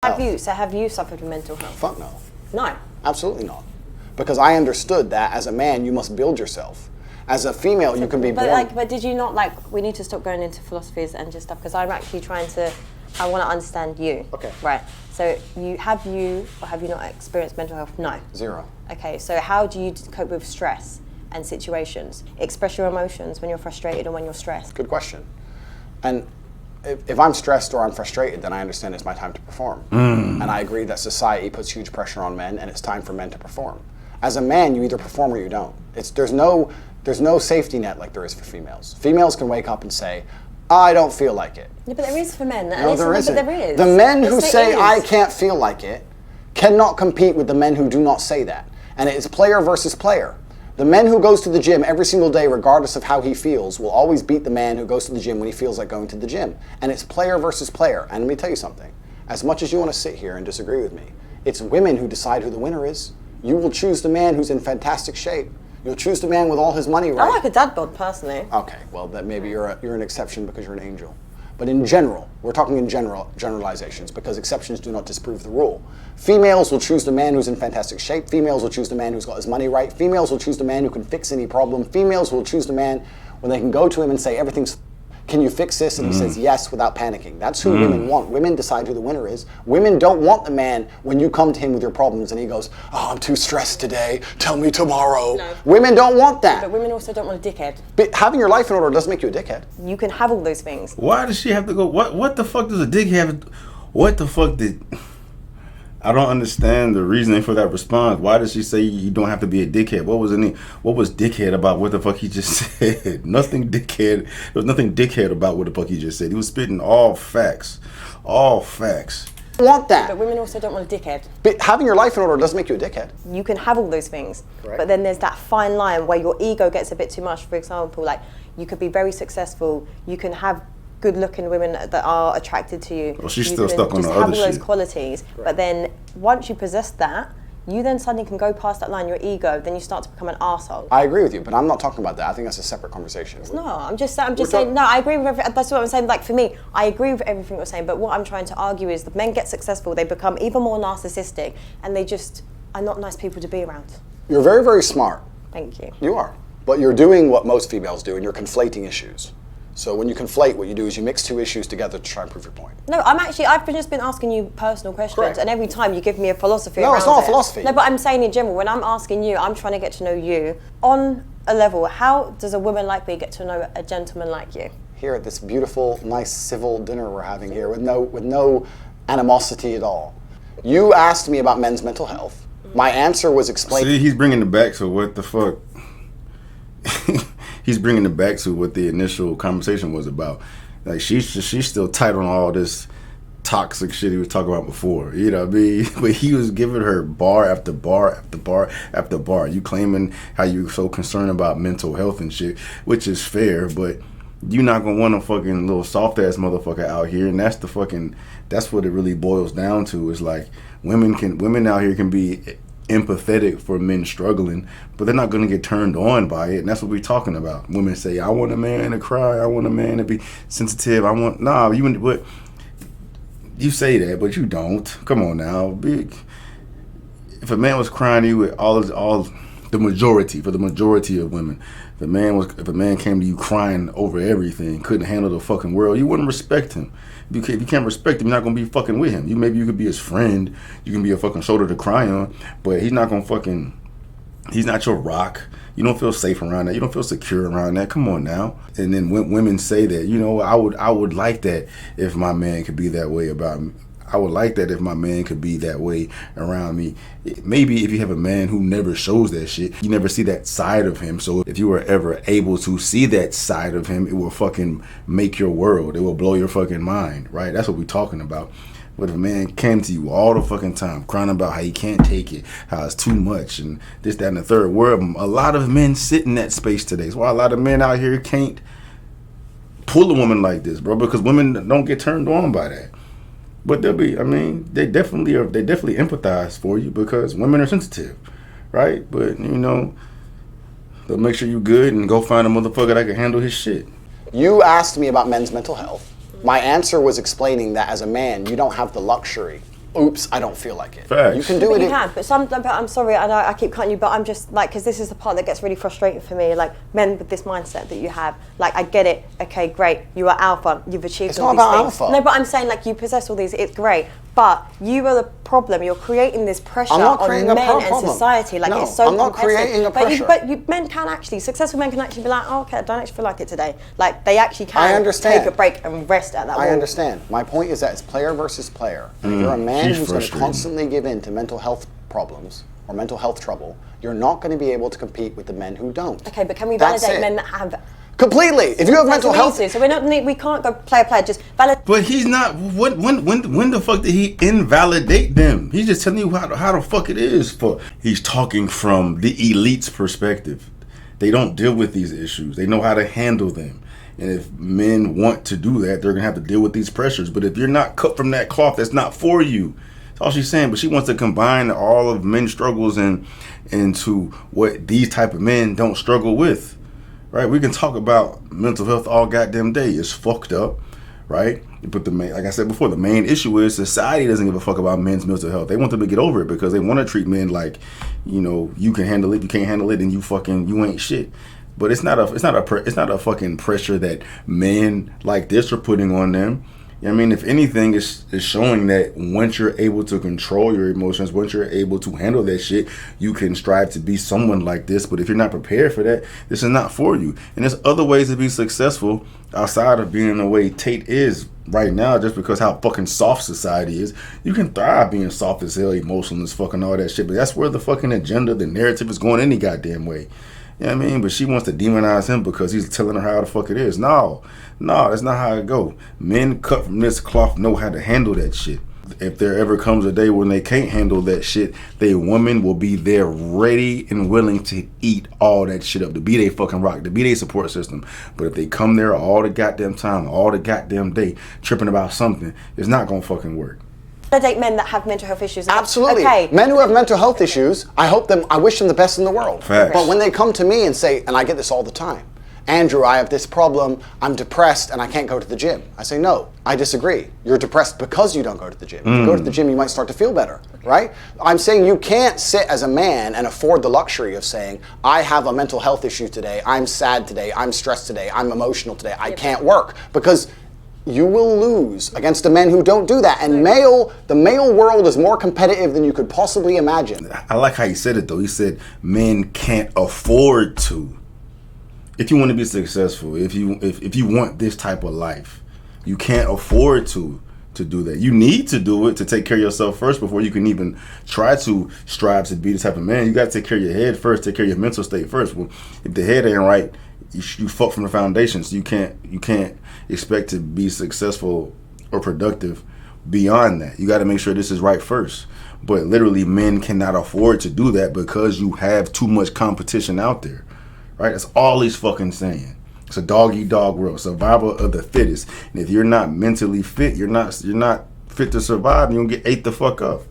Have you suffered from mental health? Fuck no. No. Absolutely not. Because I understood that as a man, you must build yourself. As a female, you can be born. But did you not, we need to stop going into philosophies and just stuff, because I'm actually I want to understand you. Okay. Right. So have you not experienced mental health? No. Zero. Okay, so how do you cope with stress and situations? Express your emotions when you're frustrated or when you're stressed. Good question. And if I'm stressed or I'm frustrated, then I understand it's my time to perform. And I agree that society puts huge pressure on men, and it's time for men to perform. As a man, you either perform or you don't. There's no safety net like there is for females. Females can wake up and say, I don't feel like it. Yeah, but there is for men. No, there isn't. But there is. The men who say, I can't feel like it, cannot compete with the men who do not say that. And it is player versus player. The man who goes to the gym every single day, regardless of how he feels, will always beat the man who goes to the gym when he feels like going to the gym. And it's player versus player. And let me tell you something. As much as you want to sit here and disagree with me, it's women who decide who the winner is. You will choose the man who's in fantastic shape. You'll choose the man with all his money right. I like a dad bod, personally. Okay, well, that maybe you're an exception because you're an angel. But in general, we're talking in generalizations, because exceptions do not disprove the rule. Females will choose the man who's in fantastic shape. Females will choose the man who's got his money right. Females will choose the man who can fix any problem. Females will choose the man when they can go to him and say, can you fix this? And he says yes without panicking. That's who women want. Women decide who the winner is. Women don't want the man when you come to him with your problems and he goes, oh, I'm too stressed today. Tell me tomorrow. No. Women don't want that. But women also don't want a dickhead. But having your life in order doesn't make you a dickhead. You can have all those things. Why does she have to go? What the fuck does a dick have? What the fuck did... I don't understand the reasoning for that response. Why does she say you don't have to be a dickhead? What was dickhead about what the fuck he just said? Nothing dickhead. There was nothing dickhead about what the fuck he just said. He was spitting all facts. All facts. I want that. But women also don't want a dickhead. But having your life in order doesn't make you a dickhead. You can have all those things. Correct. But then there's that fine line where your ego gets a bit too much. For example, you could be very successful. You can have good-looking women that are attracted to you. Well, she's still stuck on the other shit. You have all those qualities, but then once you possess that, you then suddenly can go past that line, your ego, then you start to become an arsehole. I agree with you, but I'm not talking about that. I think that's a separate conversation. No, I'm just saying, no, I agree with everything. That's what I'm saying. For me, I agree with everything you're saying, but what I'm trying to argue is that men get successful, they become even more narcissistic, and they just are not nice people to be around. You're very, very smart. Thank you. You are. But you're doing what most females do, and you're conflating issues. So when you conflate, what you do is you mix two issues together to try and prove your point. No, I've just been asking you personal questions. Correct. And every time you give me a philosophy around it. No, it's not a philosophy. No, but I'm saying in general, when I'm asking you, I'm trying to get to know you. On a level, how does a woman like me get to know a gentleman like you? Here at this beautiful, nice, civil dinner we're having here with no animosity at all. You asked me about men's mental health. My answer was explained. See, he's bringing it back, so what the fuck? He's bringing it back to what the initial conversation was about. Like, she's still tight on all this toxic shit he was talking about before. You know what I mean? But he was giving her bar after bar after bar after bar. You claiming how you're so concerned about mental health and shit, which is fair, but you're not gonna want a fucking little soft ass motherfucker out here, and that's what it really boils down to. Is like women out here can be empathetic for men struggling, but they're not going to get turned on by it, and that's what we're talking about. Women say, I want a man to cry, I want a man to be sensitive, but you say that, but you don't. Come on now. If a man was crying to you with all the majority of women, if a man came to you crying over everything, couldn't handle the fucking world, you wouldn't respect him. If you can't respect him, you're not gonna be fucking with him. Maybe you could be his friend. You can be a fucking shoulder to cry on, but he's not your rock. You don't feel safe around that. You don't feel secure around that. Come on now. And then when women say that, I would like that if my man could be that way about me. I would like that if my man could be that way around me. Maybe if you have a man who never shows that shit, you never see that side of him. So if you were ever able to see that side of him, it will fucking make your world. It will blow your fucking mind, right? That's what we're talking about. But if a man came to you all the fucking time crying about how he can't take it, how it's too much, and this, that, and the third, where a lot of men sit in that space today. That's why a lot of men out here can't pull a woman like this, bro, because women don't get turned on by that. But they definitely empathize for you because women are sensitive, right? But, they'll make sure you're good and go find a motherfucker that can handle his shit. You asked me about men's mental health. My answer was explaining that as a man, you don't have the luxury oops, I don't feel like it. Facts. You can do But it. you can. But I'm sorry, I know I keep cutting you, but I'm just like, because this is the part that gets really frustrating for me. Like men with this mindset that you have. Like I get it. Okay, great. You are alpha. You've achieved It's all not these about things. alpha. No, but I'm saying like you possess all these. It's great. But you are the problem. You're creating this pressure I'm not on creating a men and problem. society. Like No, it's so I'm not competitive. creating a But pressure. men can actually, successful men can actually be like, oh, okay, I don't actually feel like it today. Like they actually I can understand. take a break and rest at that. I wall. understand. My point is that it's player versus player. And if you're a man she's who's going to frustrating. constantly give in to mental health problems or mental health trouble, you're not going to be able to compete with the men who don't. Okay, but can we That's validate it. men that have? Completely. If you have mental health, So we can't go player. Just validate. But he's not. When the fuck did he invalidate them? He's just telling you how the fuck it is. He's talking from the elite's perspective. They don't deal with these issues. They know how to handle them. And if men want to do that, they're gonna have to deal with these pressures. But if you're not cut from that cloth, that's not for you. That's all she's saying. But she wants to combine all of men's struggles into what these type of men don't struggle with. Right? We can talk about mental health all goddamn day. It's fucked up, right? But like I said before, the main issue is society doesn't give a fuck about men's mental health. They want them to get over it because they want to treat men like, you can handle it, you can't handle it, and you ain't shit. But it's not a fucking pressure that men like this are putting on them. I mean, if anything, it's showing that once you're able to control your emotions, once you're able to handle that shit, you can strive to be someone like this. But if you're not prepared for that, this is not for you. And there's other ways to be successful outside of being the way Tate is right now, just because how fucking soft society is. You can thrive being soft as hell, emotional as fucking all that shit. But that's where the fucking agenda, the narrative is going any goddamn way. You know what I mean? But she wants to demonize him because he's telling her how the fuck it is. No, that's not how it go. Men cut from this cloth know how to handle that shit. If there ever comes a day when they can't handle that shit, their woman will be there ready and willing to eat all that shit up, to be their fucking rock, to be their support system. But if they come there all the goddamn time, all the goddamn day, tripping about something, it's not gonna fucking work. Validate men that have mental health issues. absolutely. Okay. Men who have mental health issues, I wish them the best in the world. Facts. But when they come to me and say, and I get this all the time, Andrew, I have this problem, I'm depressed and I can't go to the gym. I say, no, I disagree. You're depressed because you don't go to the gym. If you go to the gym, you might start to feel better, right? I'm saying you can't sit as a man and afford the luxury of saying, I have a mental health issue today, I'm sad today, I'm stressed today, I'm emotional today, I can't work. Because you will lose against the men who don't do that. And the male world is more competitive than you could possibly imagine. I like how he said it though. He said men can't afford to. If you want to be successful, if you want this type of life, you can't afford to do that. You need to do it to take care of yourself first before you can even try to strive to be the type of man. You got to take care of your head first, take care of your mental state first. Well, if the head ain't right, you fuck from the foundation. So you can't expect to be successful or productive beyond that. You got to make sure this is right first. But literally, men cannot afford to do that because you have too much competition out there. Right? That's all he's fucking saying. It's a dog-eat-dog world, survival of the fittest. And if you're not mentally fit, you're not fit to survive. You're gonna get ate the fuck up.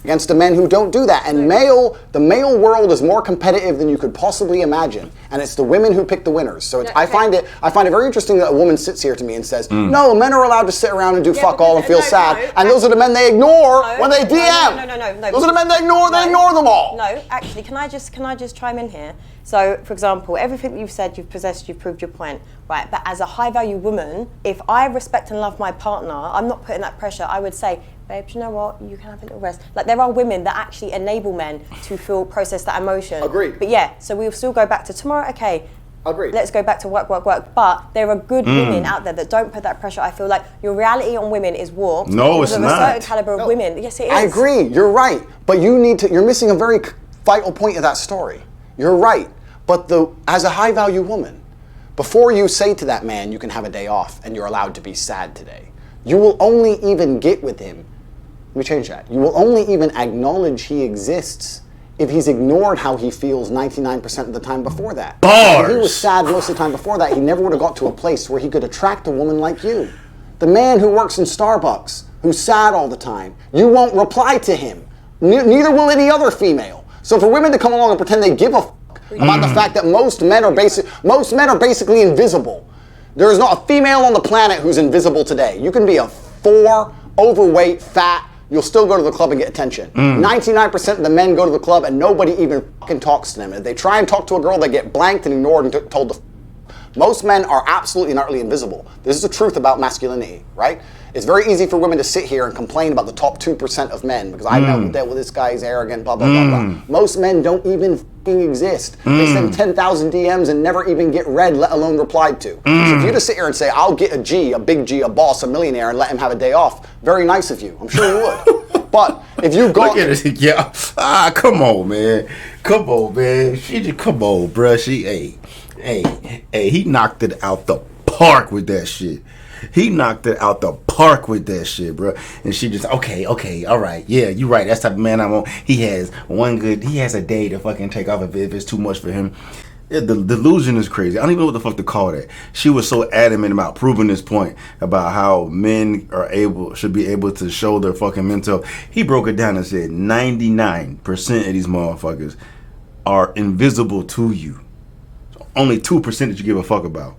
Against the men who don't do that. And the male world is more competitive than you could possibly imagine. And it's the women who pick the winners. So I find it very interesting that a woman sits here to me and says, no, men are allowed to sit around and do fuck all and feel sad. And those are the men they ignore when they DM. No. Those are the men they ignore them all. No, actually, can I just chime in here? So, for example, everything you've said, you've possessed, you've proved your point, right? But as a high-value woman, if I respect and love my partner, I'm not putting that pressure. I would say, babe, do you know what? You can have a little rest. Like, there are women that actually enable men to process that emotion. Agreed. But yeah, so we'll still go back to tomorrow. Okay. Agreed. Let's go back to work. But there are good women out there that don't put that pressure. I feel like your reality on women is warped. No, it's not. A certain caliber of women. Yes, it is. I agree. You're right. But you're missing a very vital point of that story. You're right. But as a high-value woman, before you say to that man, you can have a day off and you're allowed to be sad today, you will only even get with him. Let me change that. You will only even acknowledge he exists if he's ignored how he feels 99% of the time before that. Bars. If he was sad most of the time before that, he never would have got to a place where he could attract a woman like you. The man who works in Starbucks, who's sad all the time, you won't reply to him. Neither will any other female. So for women to come along and pretend they give a fuck about the fact that most men are basically invisible. There is not a female on the planet who's invisible today. You can be a 4, overweight, fat, you'll still go to the club and get attention. 99% of the men go to the club and nobody even fucking talks to them. If they try and talk to a girl, they get blanked and ignored and told to. Most men are absolutely and utterly invisible. This is the truth about masculinity, right? It's very easy for women to sit here and complain about the top 2% of men because I never dealt with this guy, he's arrogant, blah, blah, blah, blah. Most men don't even fucking exist. They send 10,000 DMs and never even get read, let alone replied to. So for you to sit here and say, I'll get a G, a big G, a boss, a millionaire, and let him have a day off, very nice of you. I'm sure you would. But if you go... Look at it, yeah. Come on, man. Come on, man. She just, come on, bruh. He knocked it out the park with that shit. He knocked it out the park with that shit, bro. And she just, okay, all right. Yeah, you're right. That's the type of man I want. He has a day to fucking take off if it's too much for him. Yeah, the delusion is crazy. I don't even know what the fuck to call that. She was so adamant about proving this point about how men should be able to show their fucking mental. He broke it down and said 99% of these motherfuckers are invisible to you. So only 2% that you give a fuck about.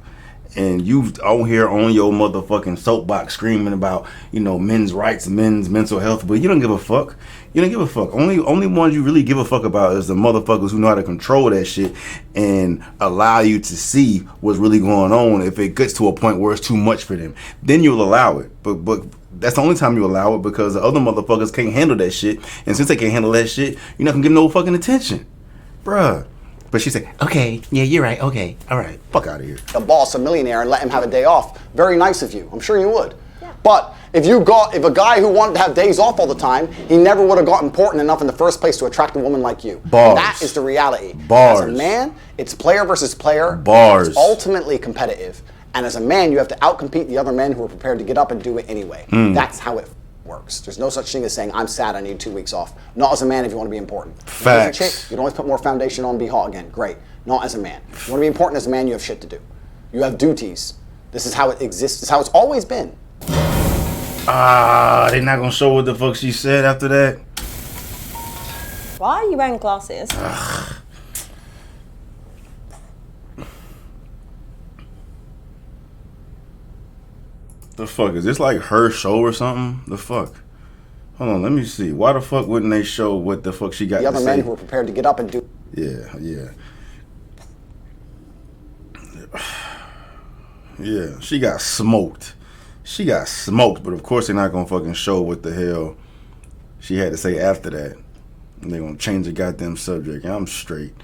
And you out here on your motherfucking soapbox screaming about, men's rights, men's mental health, but you don't give a fuck. You don't give a fuck. Only ones you really give a fuck about is the motherfuckers who know how to control that shit and allow you to see what's really going on. If it gets to a point where it's too much for them, then you'll allow it. But that's the only time you allow it because the other motherfuckers can't handle that shit. And since they can't handle that shit, you're not gonna give no fucking attention, bruh. But she said, okay, yeah, you're right, okay, all right, fuck out of here. A boss, a millionaire, and let him have a day off. Very nice of you. I'm sure you would. Yeah. But if a guy who wanted to have days off all the time, he never would have got important enough in the first place to attract a woman like you. Bars. That is the reality. Bars. As a man, it's player versus player. Bars. It's ultimately competitive. And as a man, you have to outcompete the other men who are prepared to get up and do it anyway. That's how it works. There's no such thing as saying, I'm sad, I need 2 weeks off. Not as a man if you want to be important. Facts. As a chick, you can always put more foundation on, be hot again. Great. Not as a man. If you want to be important as a man, you have shit to do. You have duties. This is how it exists. This is how it's always been. They're not going to show what the fuck she said after that? Why are you wearing glasses? The fuck? Is this like her show or something? The fuck? Hold on, let me see. Why the fuck wouldn't they show what the fuck she got to say? The other men who are prepared to get up and do. Yeah. Yeah, she got smoked. But of course they're not gonna fucking show what the hell she had to say after that. And they're gonna change the goddamn subject. And I'm straight.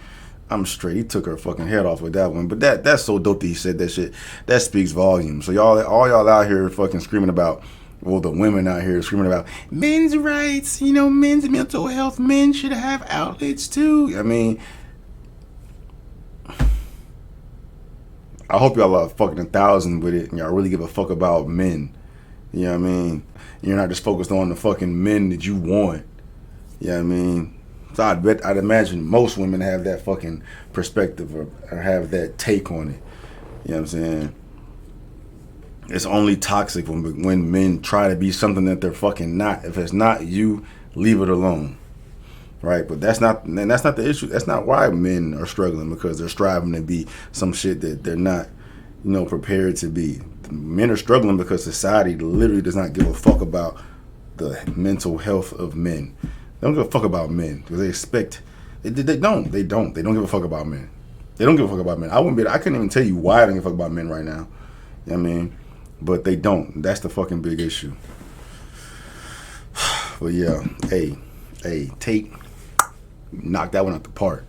He took her fucking head off with that one. But that's so dope that he said that shit. That speaks volumes. So all y'all out here fucking screaming about, well, the women out here screaming about men's rights, men's mental health. Men should have outlets too. I mean, I hope y'all are fucking 1,000 with it and y'all really give a fuck about men. You know what I mean? You're not just focused on the fucking men that you want. You know what I mean? So I'd imagine most women have that fucking perspective or have that take on it. You know what I'm saying? It's only toxic when men try to be something that they're fucking not. If it's not you, leave it alone. Right? But that's not the issue. That's not why men are struggling, because they're striving to be some shit that they're not, prepared to be. Men are struggling because society literally does not give a fuck about the mental health of men. They don't give a fuck about men because they expect. They don't give a fuck about men. They don't give a fuck about men. I couldn't even tell you why I don't give a fuck about men right now. You know what I mean? But they don't. That's the fucking big issue. But yeah, hey, Tate, knock that one out the park.